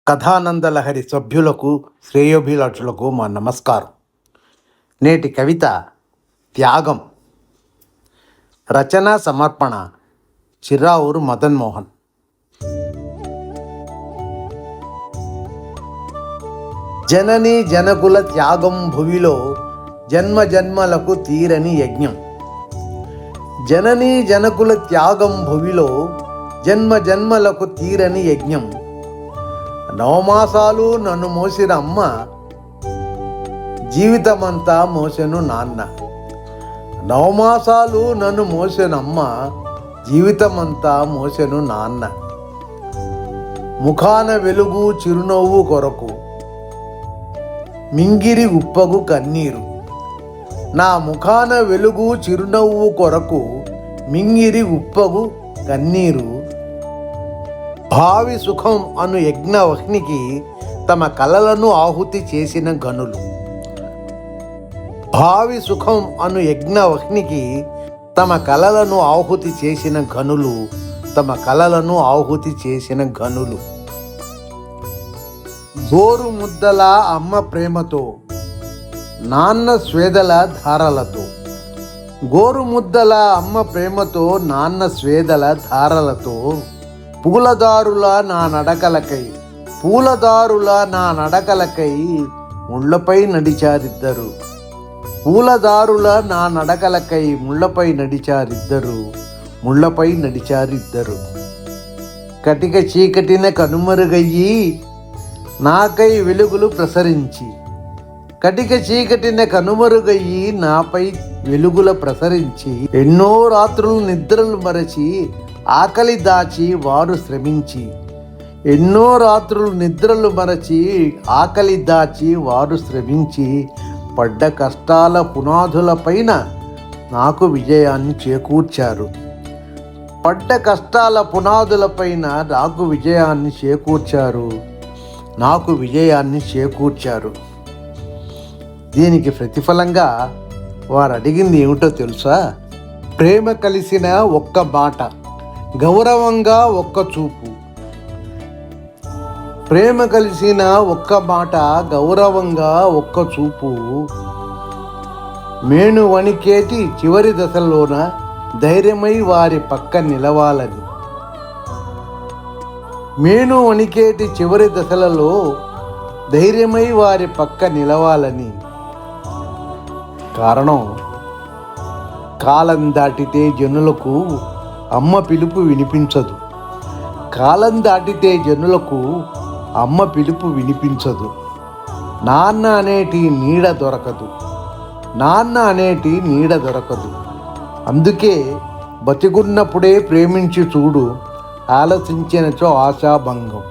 కథానందలహరి సభ్యులకు శ్రేయోభిలాషులకు మా నమస్కారం. నేటి కవిత త్యాగం. రచన సమర్పణ చిర్రావూరు మదన్ మోహన్. జనని జనకుల త్యాగం భువిలో జన్మ జన్మలకు తీరని యజ్ఞం. జనని జనకుల త్యాగం భువిలో జన్మ జన్మలకు తీరని యజ్ఞం. నవమాసాలు నన్ను మోసిన అమ్మ, జీవితమంతా మోసెను నాన్న. నవమాసాలు నన్ను మోసిన అమ్మ, జీవితమంతా మోసెను నాన్న. ముఖాన వెలుగు చిరునవ్వు కొరకు మింగిరి ఉప్పగు కన్నీరు. నా ముఖాన వెలుగు చిరునవ్వు కొరకు మింగిరి ఉప్పగు కన్నీరు. భావి సుఖం అను యజ్ఞవహ్నికి తమ కలలను ఆహుతి చేసిన గనులు. భావి సుఖం అను యజ్ఞవహ్నికి తమ కలలను ఆహుతి చేసిన గనులు. తమ కలలను ఆహుతి చేసిన గనులు. గోరు ముద్దల అమ్మ ప్రేమతో, నాన్న స్వేదల ధారలతో. గోరు ముద్దల అమ్మ ప్రేమతో, నాన్న స్వేదల ధారలతో. పూలదారుల నా నడకలకై, పూలదారుల నా నడకలకై ముళ్ళపై నడిచారిద్దరు. పూలదారుల నా నడకలకై ముళ్ళపై నడిచారిద్దరు. ముళ్ళపై నడిచారిద్దరు. కటిక చీకటిన కనుమరుగయ్యి నాకై వెలుగులు ప్రసరించి. కటిక చీకటిన కనుమరుగయ్యి నాపై వెలుగుల ప్రసరించి. ఎన్నో రాత్రులు నిద్రలు మరచి ఆకలి దాచి వారు శ్రమించి. ఎన్నో రాత్రులు నిద్రలు మరచి ఆకలి దాచి వారు శ్రమించి. పడ్డ కష్టాల పునాదులపైన నాకు విజయాన్ని చేకూర్చారు. పడ్డ కష్టాల పునాదులపైన నాకు విజయాన్ని చేకూర్చారు. నాకు విజయాన్ని చేకూర్చారు. దీనికి ప్రతిఫలంగా వారు అడిగింది ఏమిటో తెలుసా? ప్రేమ కలిసిన ఒక్క మాట, గౌరవంగా ఒక్క చూపు. ప్రేమ కలిసిన ఒక్క మాట, గౌరవంగా ఒక్క చూపు. మేను వణికేటి చివరి దశలోన ధైర్యమై వారి పక్క నిలవాలని. మేను వణికేటి చివరి దశలలో ధైర్యమై వారి పక్క నిలవాలని. కారణం, కాలం దాటితే జనులకు అమ్మ పిలుపు వినిపించదు. కాలం దాటితే జనులకు అమ్మ పిలుపు వినిపించదు. నాన్న అనేటి నీడ దొరకదు. నాన్న అనేటి నీడ దొరకదు. అందుకే బతికున్నప్పుడే ప్రేమించి చూడు, ఆలసించినచో ఆశాభంగం.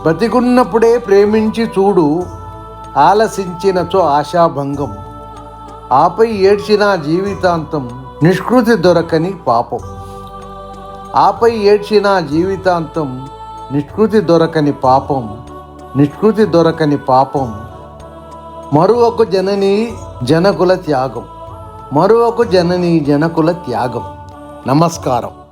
బతికున్నప్పుడే ప్రేమించి చూడు, ఆలసించినచో ఆశాభంగం. ఆపై ఏడ్చిన జీవితాంతం నిష్కృతి దొరకని పాపం. ఆపై ఏడ్చిన జీవితాంతం నిష్కృతి దొరకని పాపం. నిష్కృతి దొరకని పాపం. మరొక జనని జనకుల త్యాగం. మరొక జనని జనకుల త్యాగం. నమస్కారం.